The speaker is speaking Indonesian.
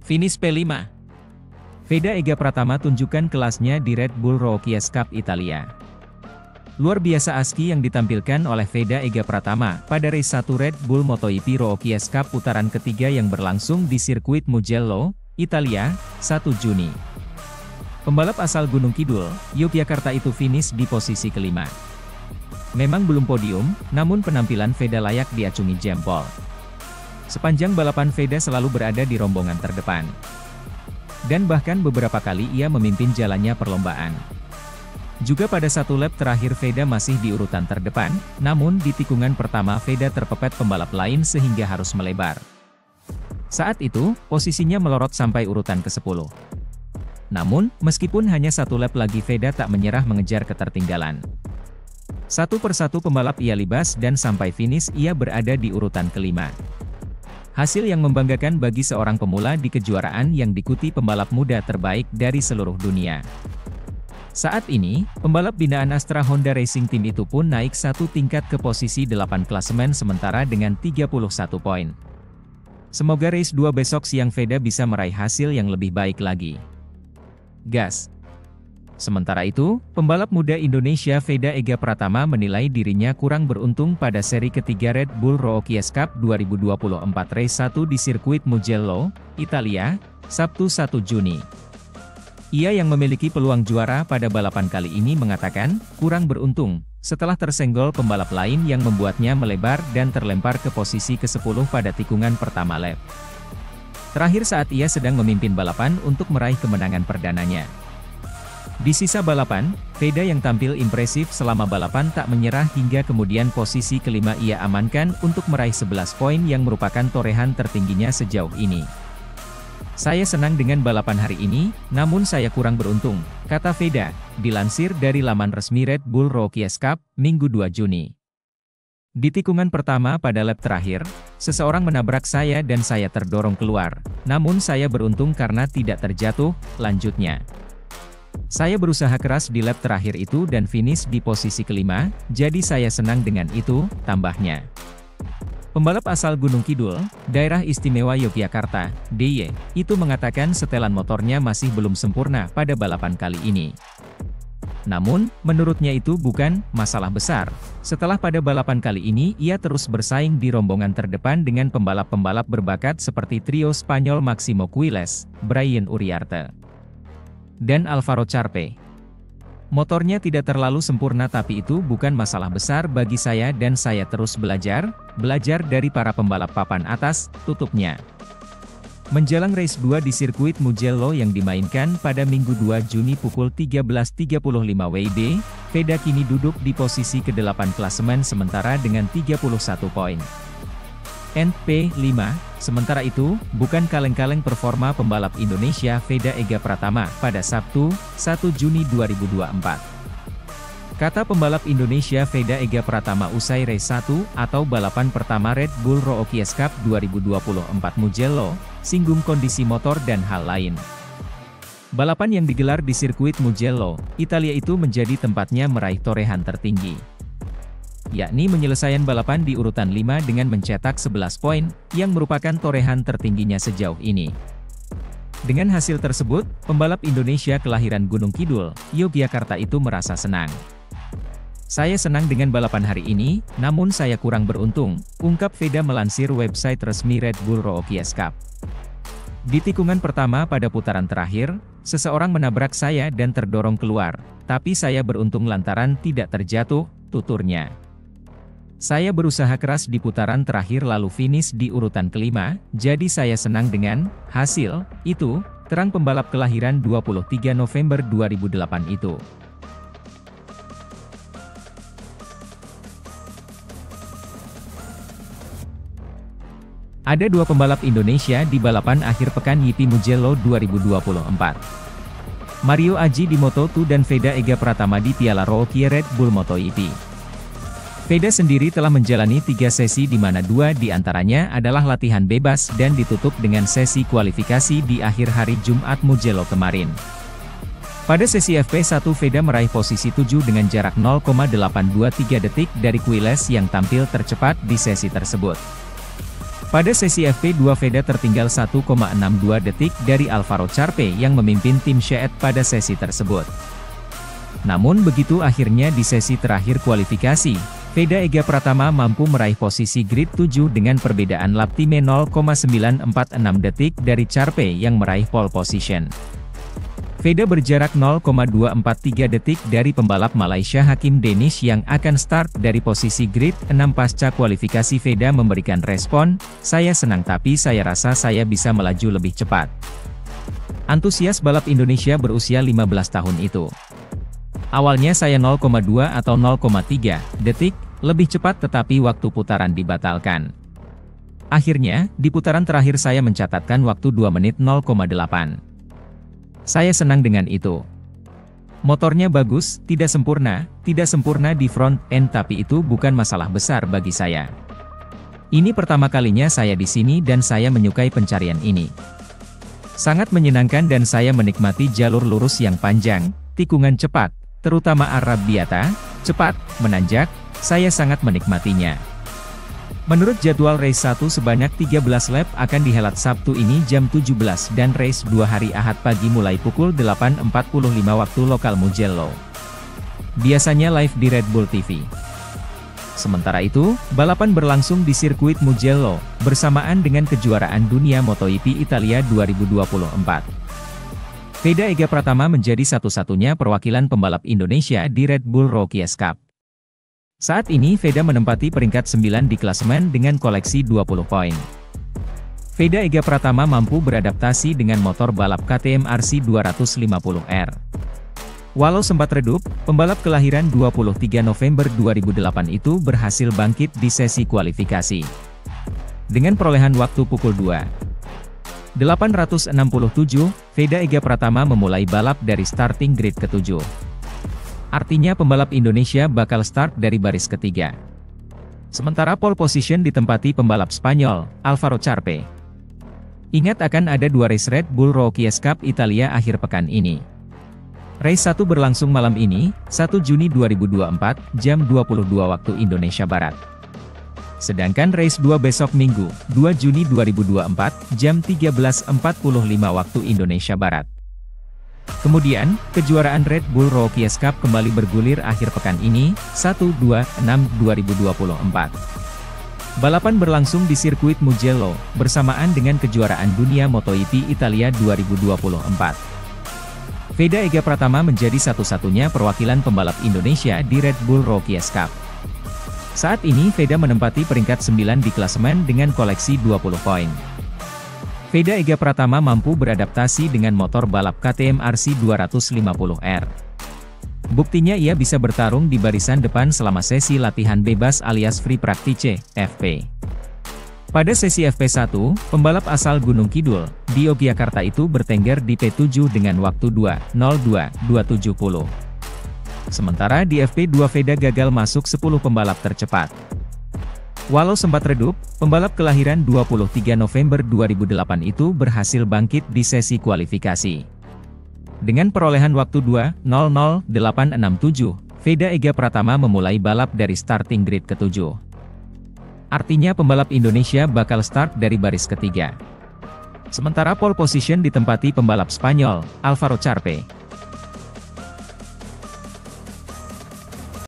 Finish P5. Veda Ega Pratama tunjukkan kelasnya di Red Bull Rookies Cup Italia. Luar biasa aski yang ditampilkan oleh Veda Ega Pratama pada race 1 Red Bull MotoGP Rookies Cup putaran ketiga yang berlangsung di sirkuit Mugello, Italia, 1 Juni. Pembalap asal Gunung Kidul, Yogyakarta itu finish di posisi kelima. Memang belum podium, namun penampilan Veda layak diacungi jempol. Sepanjang balapan Veda selalu berada di rombongan terdepan. Dan bahkan beberapa kali ia memimpin jalannya perlombaan. Juga pada satu lap terakhir Veda masih di urutan terdepan, namun di tikungan pertama Veda terpepet pembalap lain sehingga harus melebar. Saat itu, posisinya melorot sampai urutan ke-10. Namun, meskipun hanya satu lap lagi Veda tak menyerah mengejar ketertinggalan. Satu persatu pembalap ia libas dan sampai finish ia berada di urutan kelima. Hasil yang membanggakan bagi seorang pemula di kejuaraan yang diikuti pembalap muda terbaik dari seluruh dunia. Saat ini, pembalap binaan Astra Honda Racing Team itu pun naik satu tingkat ke posisi 8 klasemen sementara dengan 31 poin. Semoga race 2 besok siang Veda bisa meraih hasil yang lebih baik lagi. Gas! Sementara itu, pembalap muda Indonesia Veda Ega Pratama menilai dirinya kurang beruntung pada seri ketiga Red Bull Rookies Cup 2024 race 1 di sirkuit Mugello, Italia, Sabtu 1 Juni. Ia yang memiliki peluang juara pada balapan kali ini mengatakan, kurang beruntung, setelah tersenggol pembalap lain yang membuatnya melebar dan terlempar ke posisi ke-10 pada tikungan pertama lap. Terakhir saat ia sedang memimpin balapan untuk meraih kemenangan perdananya. Di sisa balapan, Veda yang tampil impresif selama balapan tak menyerah hingga kemudian posisi kelima ia amankan untuk meraih 11 poin yang merupakan torehan tertingginya sejauh ini. Saya senang dengan balapan hari ini, namun saya kurang beruntung, kata Veda, dilansir dari laman resmi Red Bull Rookies Cup, Minggu 2 Juni. Di tikungan pertama pada lap terakhir, seseorang menabrak saya dan saya terdorong keluar, namun saya beruntung karena tidak terjatuh, lanjutnya. Saya berusaha keras di lap terakhir itu dan finish di posisi kelima, jadi saya senang dengan itu, tambahnya. Pembalap asal Gunung Kidul, Daerah Istimewa Yogyakarta, DIY, itu mengatakan setelan motornya masih belum sempurna pada balapan kali ini. Namun, menurutnya itu bukan masalah besar. Setelah pada balapan kali ini ia terus bersaing di rombongan terdepan dengan pembalap-pembalap berbakat seperti trio Spanyol Máximo Quiles, Brian Uriarte, dan Alvaro Charpe. Motornya tidak terlalu sempurna tapi itu bukan masalah besar bagi saya dan saya terus belajar dari para pembalap papan atas, tutupnya. Menjelang race 2 di sirkuit Mugello yang dimainkan pada Minggu 2 Juni pukul 13.35 WIB, Veda kini duduk di posisi ke-8 klasemen sementara dengan 31 poin. P5, sementara itu, bukan kaleng-kaleng performa pembalap Indonesia Veda Ega Pratama pada Sabtu, 1 Juni 2024. Kata pembalap Indonesia Veda Ega Pratama usai race 1 atau balapan pertama Red Bull Rookies Cup 2024 Mugello, singgung kondisi motor dan hal lain. Balapan yang digelar di sirkuit Mugello, Italia itu menjadi tempatnya meraih torehan tertinggi, yakni penyelesaian balapan di urutan 5 dengan mencetak 11 poin, yang merupakan torehan tertingginya sejauh ini. Dengan hasil tersebut, pembalap Indonesia kelahiran Gunung Kidul, Yogyakarta itu merasa senang. Saya senang dengan balapan hari ini, namun saya kurang beruntung, ungkap Veda melansir website resmi Red Bull Rookies Cup. Di tikungan pertama pada putaran terakhir, seseorang menabrak saya dan terdorong keluar, tapi saya beruntung lantaran tidak terjatuh, tuturnya. Saya berusaha keras di putaran terakhir lalu finish di urutan kelima, jadi saya senang dengan hasil itu, terang pembalap kelahiran 23 November 2008 itu. Ada dua pembalap Indonesia di balapan akhir pekan YIPI Mugello 2024. Mario Aji di Moto2 dan Veda Ega Pratama di Piala Rookie Red Bull MotoGP. Veda sendiri telah menjalani 3 sesi di mana 2 di antaranya adalah latihan bebas dan ditutup dengan sesi kualifikasi di akhir hari Jumat Mugello kemarin. Pada sesi FP1 Veda meraih posisi 7 dengan jarak 0,823 detik dari Quiles yang tampil tercepat di sesi tersebut. Pada sesi FP2 Veda tertinggal 1,62 detik dari Alvaro Charpe yang memimpin tim Sheet pada sesi tersebut. Namun begitu akhirnya di sesi terakhir kualifikasi, Veda Ega Pratama mampu meraih posisi grid 7 dengan perbedaan lap time 0,946 detik dari Charpe yang meraih pole position. Veda berjarak 0,243 detik dari pembalap Malaysia Hakim Danish yang akan start dari posisi grid 6 pasca kualifikasi. Veda memberikan respon, "Saya senang tapi saya rasa saya bisa melaju lebih cepat." Antusias balap Indonesia berusia 15 tahun itu. "Awalnya saya 0,2 atau 0,3 detik lebih cepat tetapi waktu putaran dibatalkan. Akhirnya, di putaran terakhir saya mencatatkan waktu 2 menit 0,8. Saya senang dengan itu. Motornya bagus, tidak sempurna di front end tapi itu bukan masalah besar bagi saya. Ini pertama kalinya saya di sini dan saya menyukai pencarian ini. Sangat menyenangkan dan saya menikmati jalur lurus yang panjang, tikungan cepat, terutama Arabiata, cepat, menanjak, saya sangat menikmatinya." Menurut jadwal race 1 sebanyak 13 lap akan dihelat Sabtu ini jam 17 dan race 2 hari Ahad pagi mulai pukul 8.45 waktu lokal Mugello. Biasanya live di Red Bull TV. Sementara itu, balapan berlangsung di sirkuit Mugello, bersamaan dengan kejuaraan dunia MotoGP Italia 2024. Veda Ega Pratama menjadi satu-satunya perwakilan pembalap Indonesia di Red Bull Rookies Cup. Saat ini Veda menempati peringkat 9 di klasemen dengan koleksi 20 poin. Veda Ega Pratama mampu beradaptasi dengan motor balap KTM RC 250R. Walau sempat redup, pembalap kelahiran 23 November 2008 itu berhasil bangkit di sesi kualifikasi. Dengan perolehan waktu pukul 2.867, Veda Ega Pratama memulai balap dari starting grid ke-7. Artinya pembalap Indonesia bakal start dari baris ketiga. Sementara pole position ditempati pembalap Spanyol, Alvaro Charpe. Ingat akan ada 2 race Red Bull Rookies Cup Italia akhir pekan ini. Race 1 berlangsung malam ini, 1 Juni 2024, jam 22 waktu Indonesia Barat. Sedangkan race 2 besok Minggu, 2 Juni 2024, jam 13.45 waktu Indonesia Barat. Kemudian, kejuaraan Red Bull Rookies Cup kembali bergulir akhir pekan ini, 1-2-6-2024. Balapan berlangsung di sirkuit Mugello, bersamaan dengan kejuaraan dunia MotoGP Italia 2024. Veda Ega Pratama menjadi satu-satunya perwakilan pembalap Indonesia di Red Bull Rookies Cup. Saat ini Veda menempati peringkat 9 di klasemen dengan koleksi 20 poin. Veda Ega Pratama mampu beradaptasi dengan motor balap KTM RC 250R. Buktinya ia bisa bertarung di barisan depan selama sesi latihan bebas alias Free Practice, FP. Pada sesi FP1, pembalap asal Gunung Kidul, di Yogyakarta itu bertengger di P7 dengan waktu 2:02.270. Sementara di FP2 Veda gagal masuk 10 pembalap tercepat. Walau sempat redup, pembalap kelahiran 23 November 2008 itu berhasil bangkit di sesi kualifikasi. Dengan perolehan waktu 2:00.867, Veda Ega Pratama memulai balap dari starting grid ke-7. Artinya pembalap Indonesia bakal start dari baris ketiga. Sementara pole position ditempati pembalap Spanyol, Alvaro Charpe.